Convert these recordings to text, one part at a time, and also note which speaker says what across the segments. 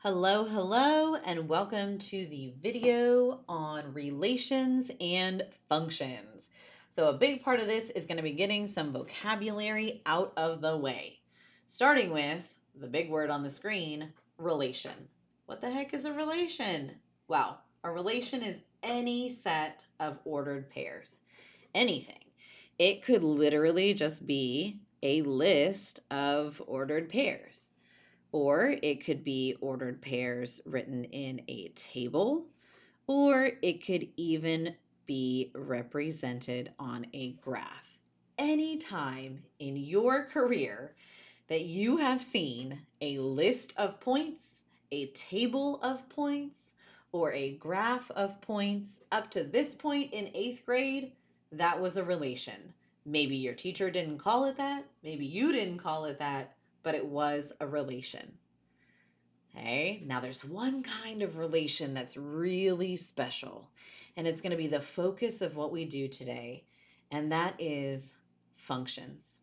Speaker 1: Hello, hello, and welcome to the video on relations and functions. So a big part of this is going to be getting some vocabulary out of the way. Starting with the big word on the screen, relation. What the heck is a relation? Well, a relation is any set of ordered pairs. Anything. It could literally just be a list of ordered pairs. Or it could be ordered pairs written in a table, or it could even be represented on a graph. Anytime in your career that you have seen a list of points, a table of points, or a graph of points up to this point in eighth grade, that was a relation. Maybe your teacher didn't call it that, maybe you didn't call it that, but it was a relation. Okay, now there's one kind of relation that's really special, and it's going to be the focus of what we do today, and that is functions.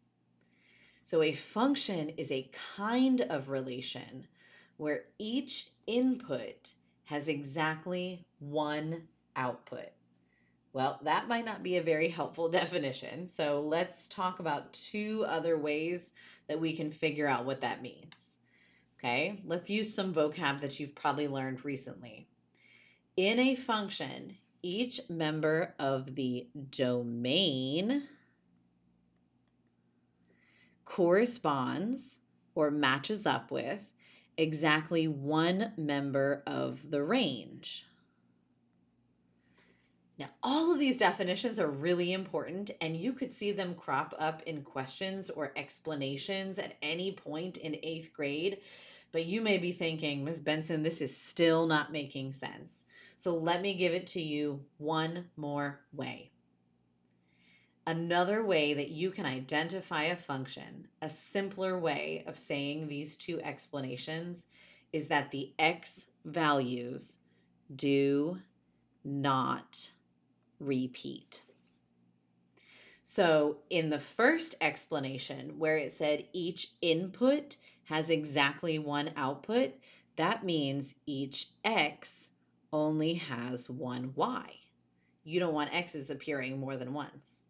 Speaker 1: So, a function is a kind of relation where each input has exactly one output. Well, that might not be a very helpful definition, so let's talk about two other ways that we can figure out what that means. Okay, let's use some vocab that you've probably learned recently. In a function, each member of the domain corresponds or matches up with exactly one member of the range. Now, all of these definitions are really important, and you could see them crop up in questions or explanations at any point in eighth grade. But you may be thinking, Ms. Benson, this is still not making sense. So let me give it to you one more way. Another way that you can identify a function, a simpler way of saying these two explanations, is that the x values do not repeat. So in the first explanation, where it said each input has exactly one output, that means each x only has one y. You don't want x's appearing more than once.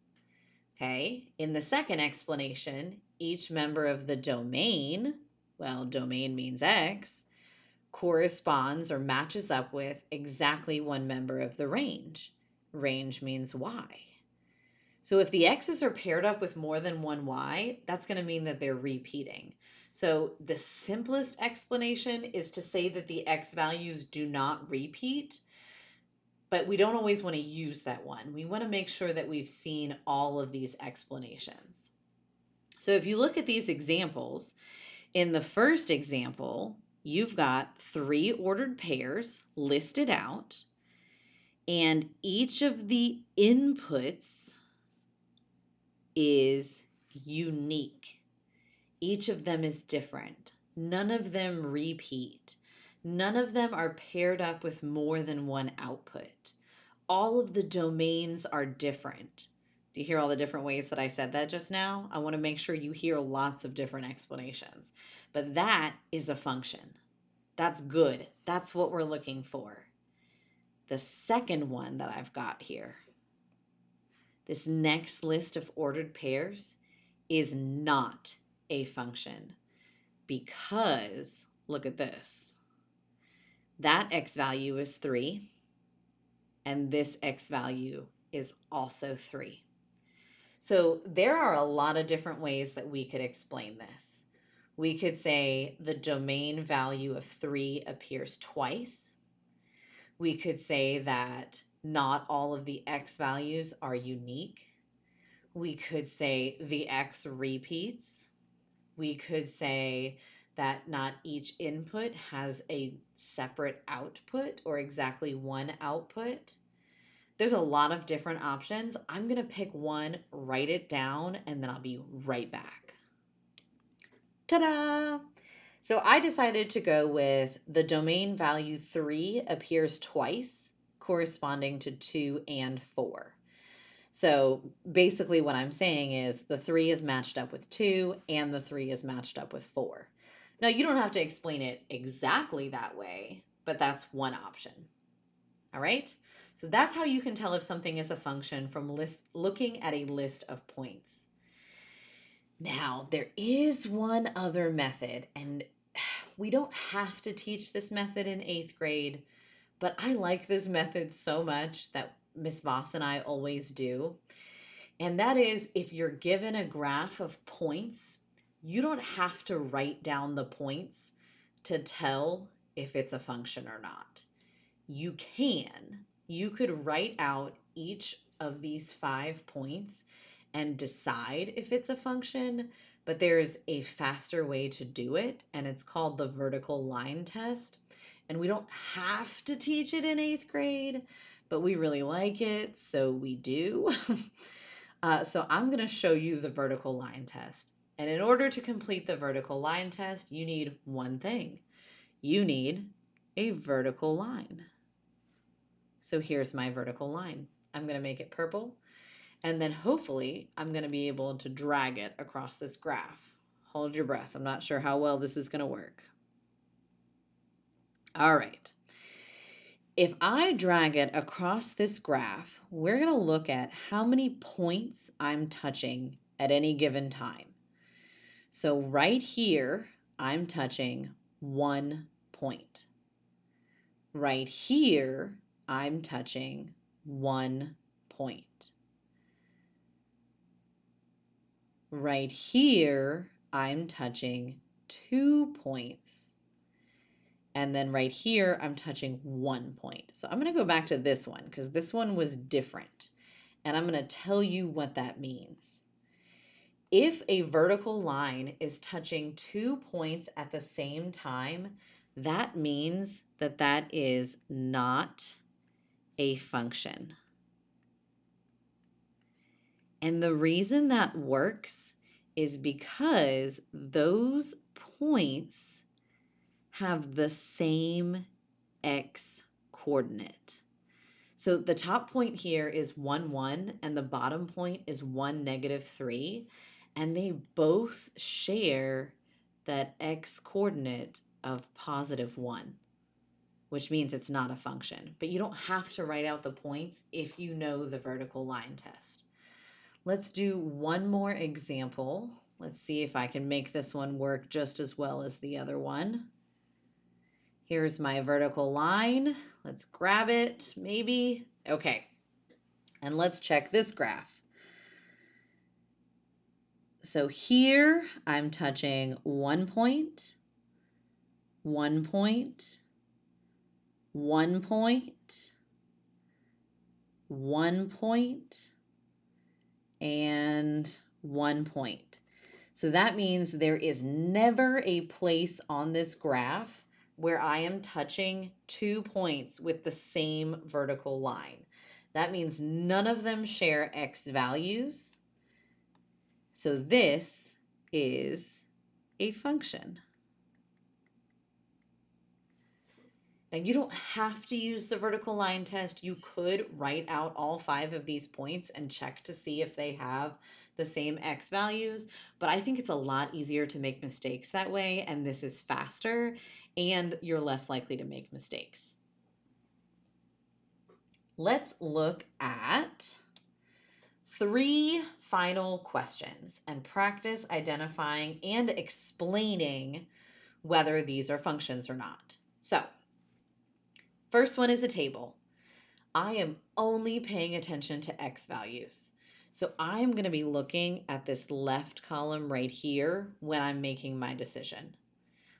Speaker 1: Okay, in the second explanation, each member of the domain, well, domain means x, corresponds or matches up with exactly one member of the range. Range means y. So if the x's are paired up with more than one y, that's going to mean that they're repeating. So the simplest explanation is to say that the x values do not repeat, but we don't always want to use that one. We want to make sure that we've seen all of these explanations. So if you look at these examples, in the first example, you've got three ordered pairs listed out, and each of the inputs is unique. Each of them is different. None of them repeat. None of them are paired up with more than one output. All of the domains are different. Do you hear all the different ways that I said that just now? I want to make sure you hear lots of different explanations. But that is a function. That's good. That's what we're looking for. The second one that I've got here, this next list of ordered pairs, is not a function because look at this. That x value is 3, and this x value is also 3. So there are a lot of different ways that we could explain this. We could say the domain value of 3 appears twice. We could say that not all of the x values are unique. We could say the x repeats. We could say that not each input has a separate output or exactly one output. There's a lot of different options. I'm going to pick one, write it down, and then I'll be right back. Ta-da! So I decided to go with the domain value 3 appears twice, corresponding to 2 and 4. So basically what I'm saying is the 3 is matched up with 2 and the 3 is matched up with 4. Now, you don't have to explain it exactly that way, but that's one option. All right? So that's how you can tell if something is a function from looking at a list of points. Now, there is one other method, and we don't have to teach this method in 8th grade, but I like this method so much that Miss Voss and I always do. And that is, if you're given a graph of points, you don't have to write down the points to tell if it's a function or not. You can. You could write out each of these 5 points and decide if it's a function, but there's a faster way to do it, and it's called the vertical line test. And we don't have to teach it in 8th grade, but we really like it, so we do. So I'm going to show you the vertical line test. And in order to complete the vertical line test, you need one thing. You need a vertical line. So here's my vertical line. I'm going to make it purple, and then hopefully I'm going to be able to drag it across this graph. Hold your breath. I'm not sure how well this is going to work. All right. If I drag it across this graph, we're going to look at how many points I'm touching at any given time. So right here, I'm touching 1 point. Right here, I'm touching 1 point. Right here, I'm touching 2 points. And then right here, I'm touching 1 point. So I'm going to go back to this one because this one was different. And I'm going to tell you what that means. If a vertical line is touching 2 points at the same time, that means that that is not a function. And the reason that works is because those points have the same x coordinate. So the top point here is 1, 1, and the bottom point is 1, -3, and they both share that x coordinate of +1, which means it's not a function. But you don't have to write out the points if you know the vertical line test. Let's do one more example. Let's see if I can make this one work just as well as the other one. Here's my vertical line. Let's grab it, maybe. Okay, and let's check this graph. So here I'm touching 1 point, 1 point, 1 point, 1 point, and 1 point. So that means there is never a place on this graph where I am touching 2 points with the same vertical line. That means none of them share x values. So this is a function. Now, you don't have to use the vertical line test. You could write out all 5 of these points and check to see if they have the same x values, but I think it's a lot easier to make mistakes that way, and this is faster, and you're less likely to make mistakes. Let's look at 3 final questions and practice identifying and explaining whether these are functions or not. So, first one is a table. I am only paying attention to x values. So I'm going to be looking at this left column right here when I'm making my decision.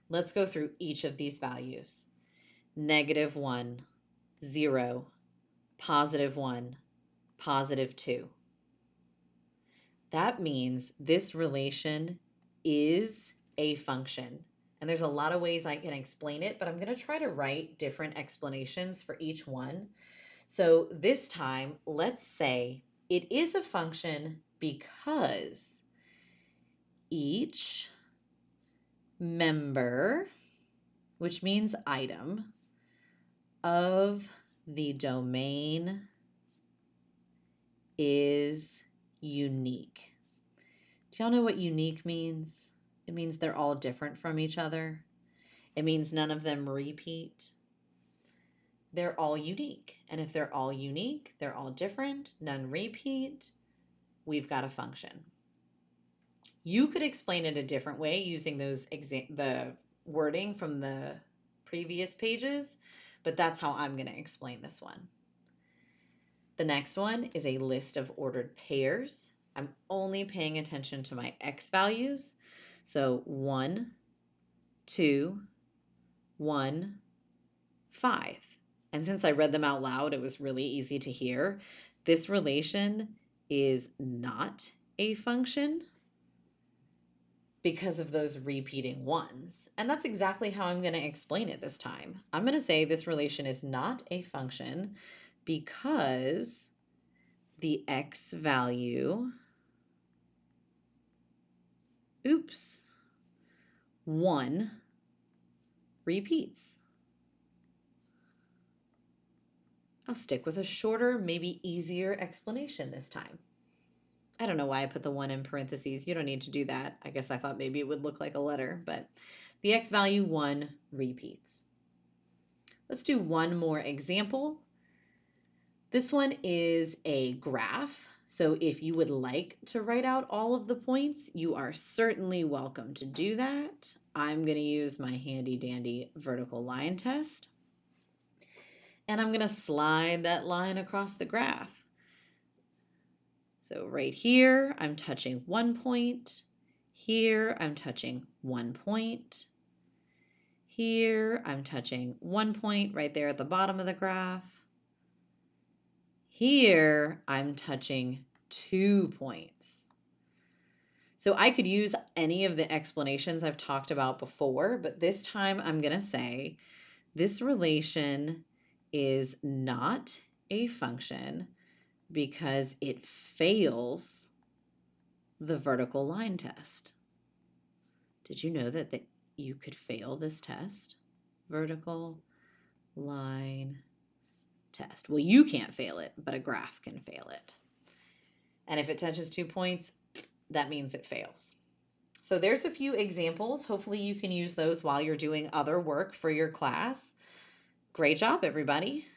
Speaker 1: Let's go through each of these values. -1, 0, +1, +2. That means this relation is a function. And there's a lot of ways I can explain it, but I'm going to try to write different explanations for each one. So this time, let's say it is a function because each member, which means item, of the domain is unique. Do y'all know what unique means? It means they're all different from each other. It means none of them repeat. They're all unique. And if they're all unique, they're all different, none repeat, we've got a function. You could explain it a different way using the wording from the previous pages, but that's how I'm going to explain this one. The next one is a list of ordered pairs. I'm only paying attention to my x values. So 1, 2, 1, 5. And since I read them out loud, it was really easy to hear. This relation is not a function because of those repeating ones. And that's exactly how I'm going to explain it this time. I'm going to say this relation is not a function because the x value, 1 repeats. I'll stick with a shorter, maybe easier explanation this time. I don't know why I put the 1 in parentheses. You don't need to do that. I guess I thought maybe it would look like a letter, but the x value 1 repeats. Let's do one more example. This one is a graph. So if you would like to write out all of the points, you are certainly welcome to do that. I'm going to use my handy dandy vertical line test. And I'm going to slide that line across the graph. So right here, I'm touching 1 point. Here, I'm touching 1 point. Here, I'm touching 1 point right there at the bottom of the graph. Here, I'm touching 2 points. So I could use any of the explanations I've talked about before, but this time I'm going to say this relation is not a function because it fails the vertical line test. Did you know that you could fail this test? Vertical line test. Well, you can't fail it, but a graph can fail it. And if it touches 2 points, that means it fails. So there's a few examples. Hopefully you can use those while you're doing other work for your class. Great job, everybody.